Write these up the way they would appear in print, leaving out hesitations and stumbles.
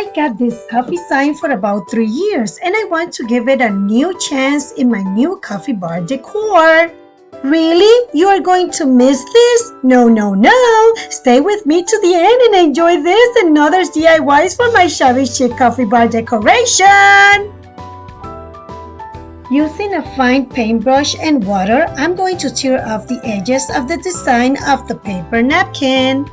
I got this coffee sign for about 3 years and I want to give it a new chance in my new coffee bar decor. Really? You are going to miss this? No, no, no! Stay with me to the end and enjoy this and other DIYs for my Shabby Chic coffee bar decoration! Using a fine paintbrush and water, I'm going to tear off the edges of the design of the paper napkin.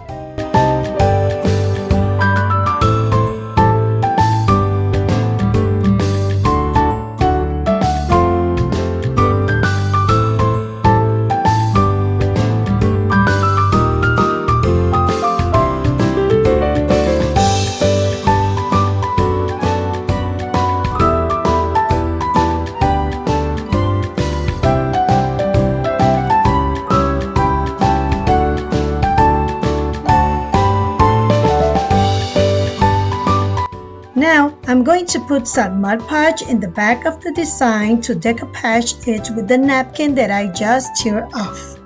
Now, I'm going to put some Mod Podge in the back of the design to decoupage it with the napkin that I just tear off.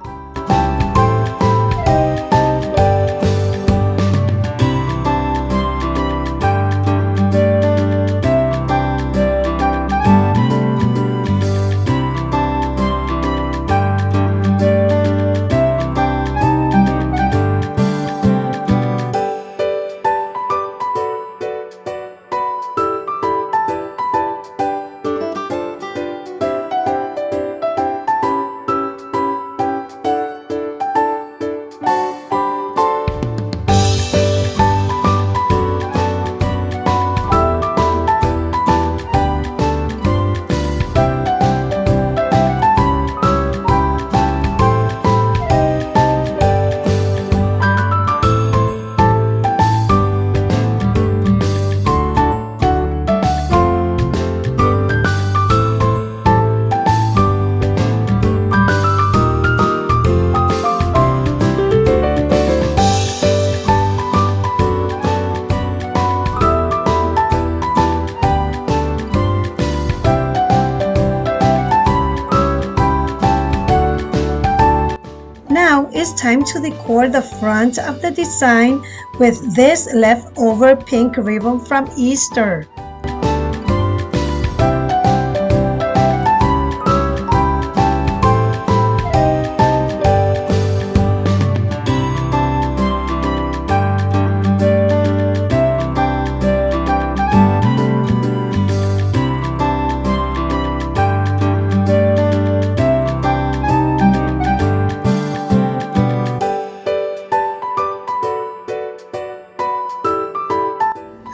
Now it's time to decor the front of the design with this leftover pink ribbon from Easter.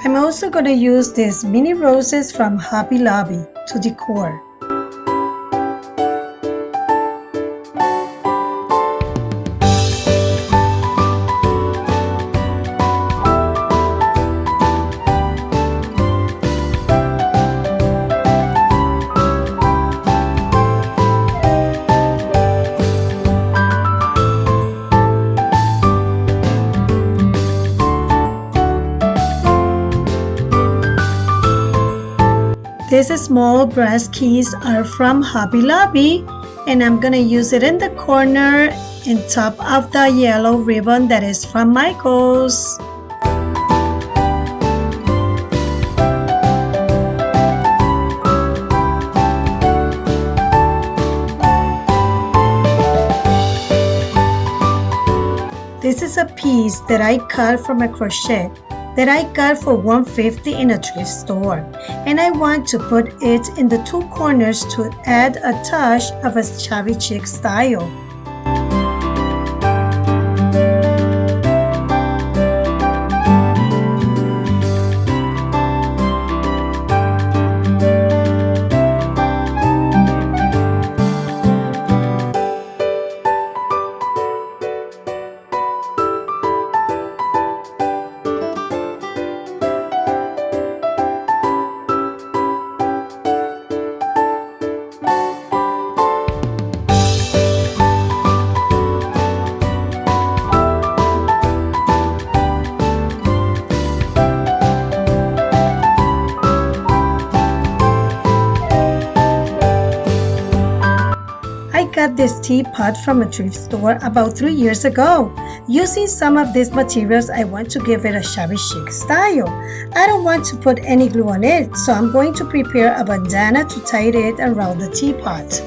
I'm also going to use these mini roses from Hobby Lobby to decor. These small brass keys are from Hobby Lobby and I'm gonna use it in the corner on top of the yellow ribbon that is from Michaels. This is a piece that I cut from a crochet that I got for $1.50 in a thrift store, and I want to put it in the two corners to add a touch of a Shabby Chic style. got this teapot from a thrift store about 3 years ago. Using some of these materials, I want to give it a shabby chic style. I don't want to put any glue on it, so I'm going to prepare a bandana to tie it around the teapot.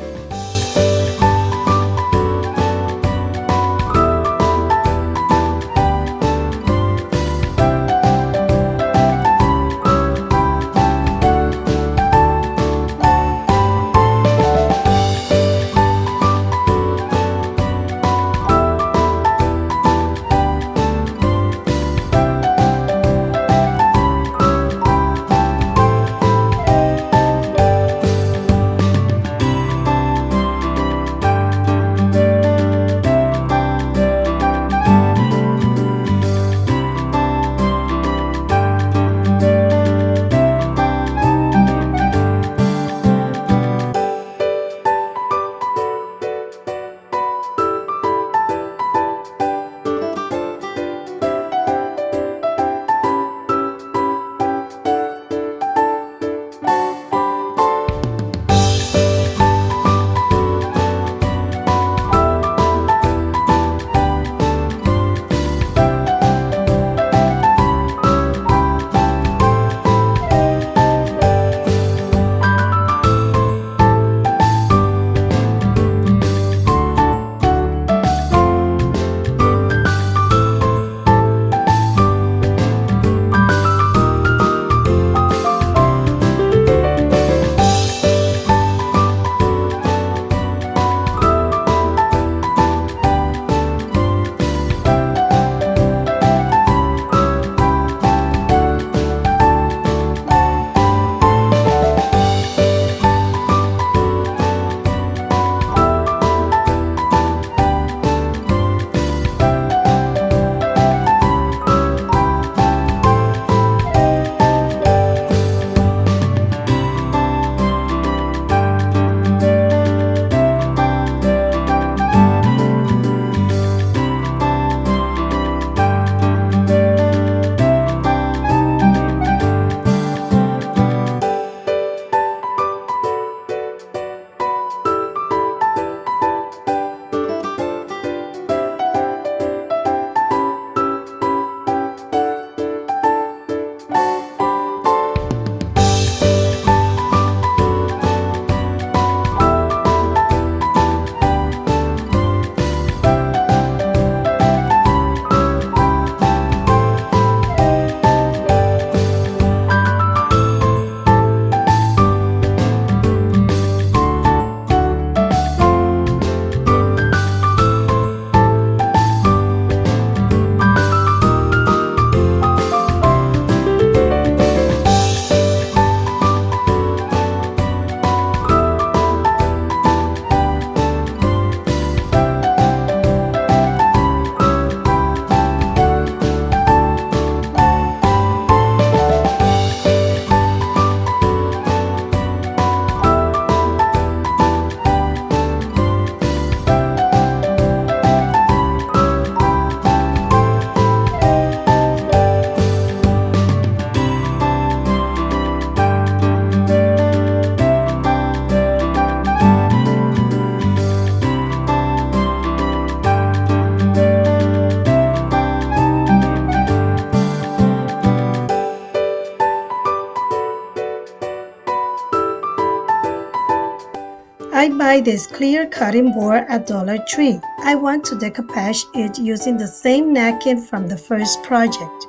I buy this clear cutting board at Dollar Tree. I want to decoupage it using the same napkin from the first project.